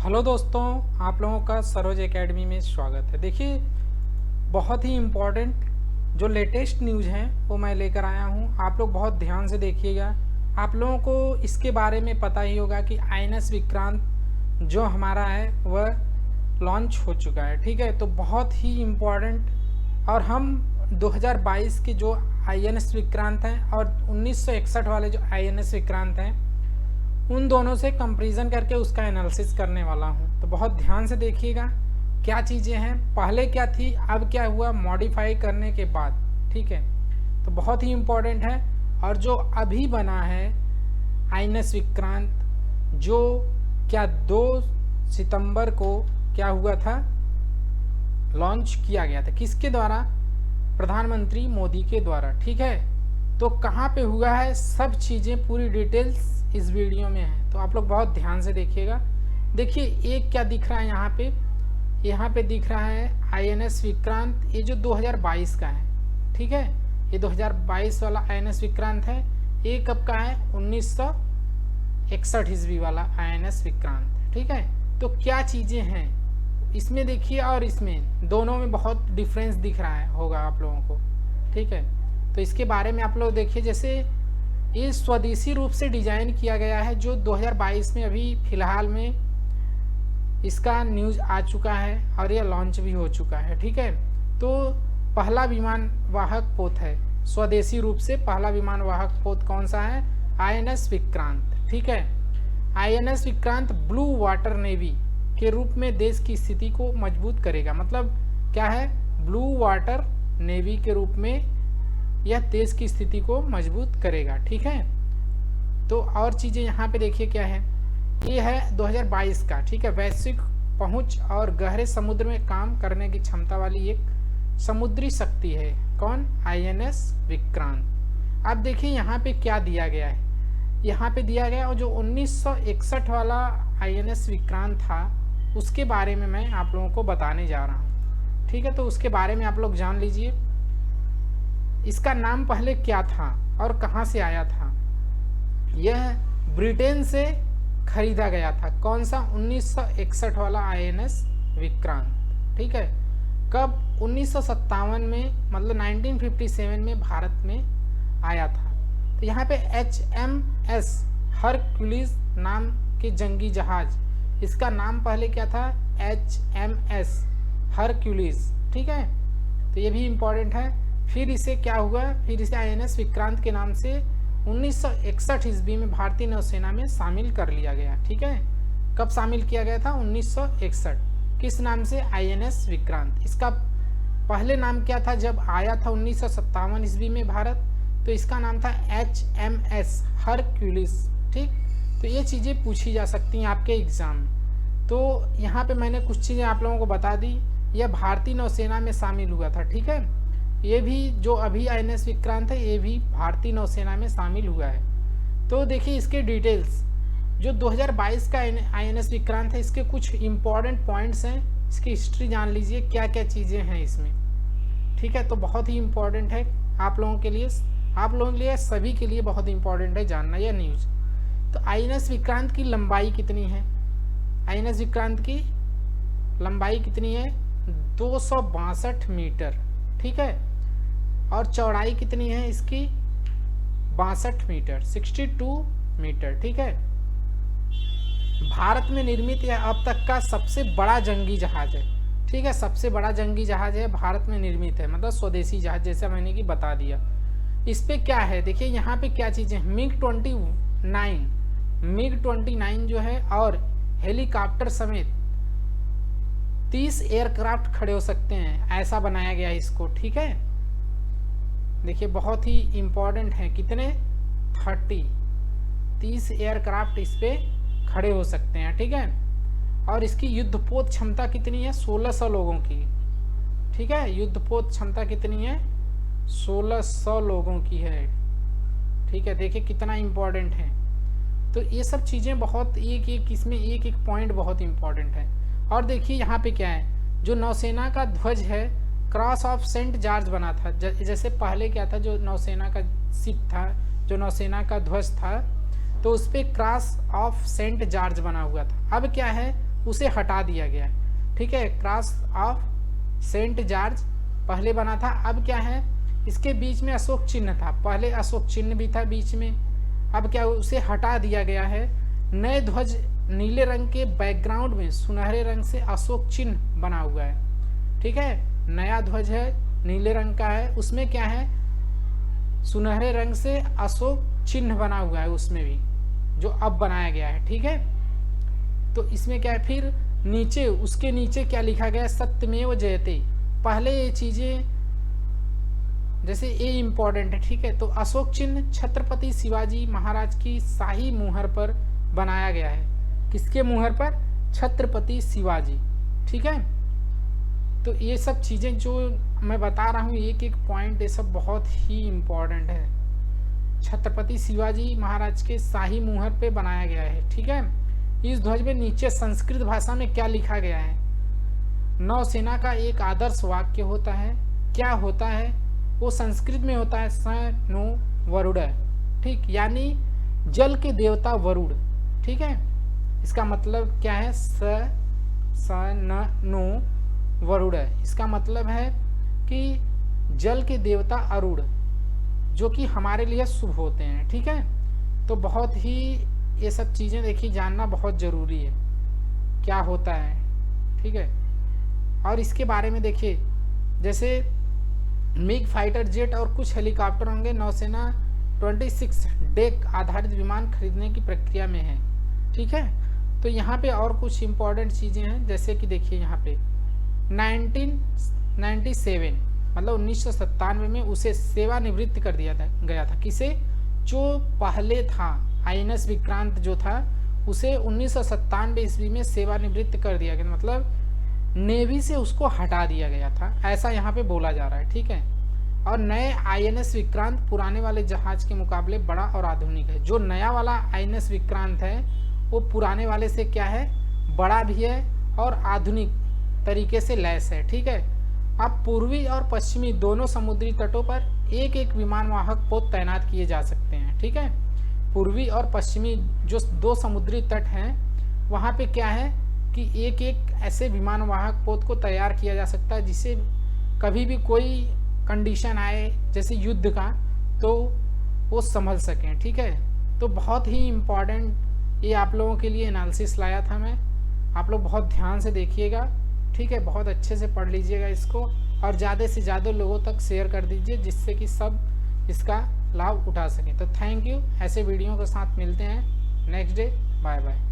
Hello दोस्तों, आप लोगों का सरोज एकेडमी में स्वागत है। देखिए, बहुत ही इम्पोर्टेंट जो लेटेस्ट न्यूज़ हैं वो मैं लेकर आया हूँ। आप लोग बहुत ध्यान से देखिएगा। आप लोगों को इसके बारे में पता ही होगा कि आईएनएस विक्रांत जो हमारा है वह लॉन्च हो चुका है। ठीक है, तो बहुत ही इम्पोर्टेंट। और हम 2022 के जो आईएनएस विक्रांत हैं और 1961 वाले जो आईएनएस विक्रांत हैं उन दोनों से कंपैरिजन करके उसका एनालिसिस करने वाला हूँ। तो बहुत ध्यान से देखिएगा क्या चीज़ें हैं, पहले क्या थी, अब क्या हुआ मॉडिफाई करने के बाद। ठीक है, तो बहुत ही इम्पोर्टेंट है। और जो अभी बना है आईएनएस विक्रांत, जो क्या 2 सितंबर को क्या हुआ था, लॉन्च किया गया था। किसके द्वारा? प्रधानमंत्री मोदी के द्वारा। ठीक है, तो कहाँ पे हुआ है, सब चीज़ें पूरी डिटेल्स इस वीडियो में है, तो आप लोग बहुत ध्यान से देखिएगा। देखिए, एक क्या दिख रहा है यहाँ पे दिख रहा है आईएनएस विक्रांत, ये जो 2022 का है। ठीक है, ये 2022 वाला आईएनएस विक्रांत है। ये कब का है? 1961 ईस्वी वाला आईएनएस विक्रांत। ठीक है, तो क्या चीज़ें हैं इसमें देखिए, और इसमें दोनों में बहुत डिफरेंस दिख रहा है होगा आप लोगों को। ठीक है, तो इसके बारे में आप लोग देखिए। जैसे ये स्वदेशी रूप से डिजाइन किया गया है, जो 2022 में अभी फिलहाल में इसका न्यूज़ आ चुका है और यह लॉन्च भी हो चुका है। ठीक है, तो पहला विमान वाहक पोत है, स्वदेशी रूप से पहला विमान वाहक पोत कौन सा है? आईएनएस विक्रांत। ठीक है, INS Vikrant blue water navy के रूप में देश की स्थिति को मजबूत करेगा। मतलब क्या है? ब्लू वाटर नेवी के रूप में यह देश की स्थिति को मजबूत करेगा। ठीक है, तो और चीज़ें यहाँ पे देखिए क्या है। ये है 2022 का। ठीक है, वैश्विक पहुँच और गहरे समुद्र में काम करने की क्षमता वाली एक समुद्री शक्ति है। कौन? आईएनएस विक्रांत। अब देखिए यहाँ पे क्या दिया गया है। यहाँ पे दिया गया, और जो 1961 वाला आईएनएस विक्रांत था उसके बारे में मैं आप लोगों को बताने जा रहा हूँ। ठीक है, तो उसके बारे में आप लोग जान लीजिए। इसका नाम पहले क्या था और कहाँ से आया था? यह ब्रिटेन से खरीदा गया था। कौन सा? 1961 वाला आईएनएस विक्रांत। ठीक है, कब? 1957 में, मतलब 1957 में भारत में आया था। तो यहाँ पे HMS हरक्यूलिस नाम के जंगी जहाज, इसका नाम पहले क्या था? HMS Hercules. ठीक है, तो ये भी इम्पोर्टेंट है। फिर इसे क्या हुआ? फिर इसे आईएनएस विक्रांत के नाम से 1961 ईस्वी में भारतीय नौसेना में शामिल कर लिया गया। ठीक है, कब शामिल किया गया था? 1961। किस नाम से? आईएनएस विक्रांत। इसका पहले नाम क्या था जब आया था 1957 ईस्वी में भारत? तो इसका नाम था HMS हरक्यूलिस। ठीक, तो ये चीज़ें पूछी जा सकती हैं आपके एग्जाम में। तो यहाँ पे मैंने कुछ चीज़ें आप लोगों को बता दी। यह भारतीय नौसेना में शामिल हुआ था। ठीक है, ये भी जो अभी आईएनएस विक्रांत है ये भी भारतीय नौसेना में शामिल हुआ है। तो देखिए इसके डिटेल्स, जो 2022 का आईएनएस विक्रांत है, इसके कुछ इम्पॉर्टेंट पॉइंट्स हैं। इसकी हिस्ट्री जान लीजिए, क्या क्या चीज़ें हैं इसमें। ठीक है, तो बहुत ही इम्पॉर्टेंट है आप लोगों के लिए, सभी के लिए बहुत इम्पॉर्टेंट है जानना यह न्यूज़। तो आईएनएस विक्रांत की लंबाई कितनी है? आईएनएस विक्रांत की लंबाई कितनी है? 262 मीटर। ठीक है, और चौड़ाई कितनी है इसकी? 62 मीटर, 62 मीटर। ठीक है, भारत में निर्मित यह अब तक का सबसे बड़ा जंगी जहाज है। ठीक है, सबसे बड़ा जंगी जहाज है, भारत में निर्मित है, मतलब स्वदेशी जहाज, जैसा मैंने कि बता दिया। इस पे क्या है देखिए, यहाँ पे क्या चीज़ें, मिग 29 जो है, और हेलीकॉप्टर समेत 30 एयरक्राफ्ट खड़े हो सकते हैं, ऐसा बनाया गया है इसको। ठीक है, देखिए बहुत ही इम्पोर्टेंट है। कितने? 30 एयरक्राफ्ट इस पे खड़े हो सकते हैं। ठीक है, और इसकी युद्धपोत क्षमता कितनी है? 1600 लोगों की। ठीक है, युद्धपोत क्षमता कितनी है? 1600 लोगों की है। ठीक है, देखिए कितना इम्पोर्टेंट है। तो ये सब चीज़ें बहुत इसमें एक पॉइंट बहुत इम्पोर्टेंट है। और देखिए यहाँ पे क्या है, जो नौसेना का ध्वज है क्रॉस ऑफ सेंट जॉर्ज बना था। जैसे पहले क्या था, जो नौसेना का शिप था, जो नौसेना का ध्वज था, तो उस पर क्रॉस ऑफ सेंट जॉर्ज बना हुआ था। अब क्या है, उसे हटा दिया गया है। ठीक है, क्रॉस ऑफ सेंट जॉर्ज पहले बना था, अब क्या है इसके बीच में अशोक चिन्ह था, पहले अशोक चिन्ह भी था बीच में, अब क्या उसे हटा दिया गया है। नए ध्वज नीले रंग के बैकग्राउंड में सुनहरे रंग से अशोक चिन्ह बना हुआ है। ठीक है, नया ध्वज है, नीले रंग का है, उसमें क्या है सुनहरे रंग से अशोक चिन्ह बना हुआ है उसमें भी, जो अब बनाया गया है। ठीक है, तो इसमें क्या है, फिर नीचे उसके नीचे क्या लिखा गया है, सत्यमेव जयते। पहले ये चीजें जैसे ये इम्पोर्टेंट है। ठीक है, तो अशोक चिन्ह छत्रपति शिवाजी महाराज की शाही मुहर पर बनाया गया है। किसके मुहर पर? छत्रपति शिवाजी। ठीक है, तो ये सब चीजें जो मैं बता रहा हूँ, एक एक पॉइंट, ये सब बहुत ही इम्पोर्टेंट है। छत्रपति शिवाजी महाराज के शाही मुहर पे बनाया गया है। ठीक है, इस ध्वज में नीचे संस्कृत भाषा में क्या लिखा गया है, नौसेना का एक आदर्श वाक्य होता है। क्या होता है वो? संस्कृत में होता है स नो वरुण। ठीक, यानी जल के देवता वरुण। ठीक है, इसका मतलब क्या है, स न नो वरुण, इसका मतलब है कि जल के देवता अरुण, जो कि हमारे लिए शुभ होते हैं। ठीक है, तो बहुत ही ये सब चीजें देखिए जानना बहुत जरूरी है, क्या होता है। ठीक है, और इसके बारे में देखिए, जैसे मिग फाइटर जेट और कुछ हेलीकॉप्टर होंगे, नौसेना 26 डेक आधारित विमान खरीदने की प्रक्रिया में है। ठीक है, तो यहाँ पे और कुछ इम्पोर्टेंट चीज़ें हैं, जैसे कि देखिए यहाँ पे 1997 मतलब 1997 में उसे सेवानिवृत्त कर दिया गया था। किसे? जो पहले था INS विक्रांत जो था, उसे 1997 ईस्वी में सेवानिवृत्त कर दिया गया, मतलब नेवी से उसको हटा दिया गया था, ऐसा यहाँ पे बोला जा रहा है। ठीक है, और नए INS विक्रांत पुराने वाले जहाज के मुकाबले बड़ा और आधुनिक है। जो नया वाला INS विक्रांत है वो पुराने वाले से क्या है, बड़ा भी है और आधुनिक तरीके से लैस है। ठीक है, अब पूर्वी और पश्चिमी दोनों समुद्री तटों पर एक एक विमान वाहक पोत तैनात किए जा सकते हैं। ठीक है, पूर्वी और पश्चिमी जो दो समुद्री तट हैं वहाँ पे क्या है कि एक एक ऐसे विमान वाहक पोत को तैयार किया जा सकता है, जिससे कभी भी कोई कंडीशन आए जैसे युद्ध का, तो वो संभल सकें। ठीक है, तो बहुत ही इम्पॉर्टेंट ये आप लोगों के लिए एनालिसिस लाया था मैं, आप लोग बहुत ध्यान से देखिएगा। ठीक है, बहुत अच्छे से पढ़ लीजिएगा इसको, और ज़्यादा से ज़्यादा लोगों तक शेयर कर दीजिए, जिससे कि सब इसका लाभ उठा सकें। तो थैंक यू, ऐसे वीडियो के साथ मिलते हैं नेक्स्ट डे। Bye bye.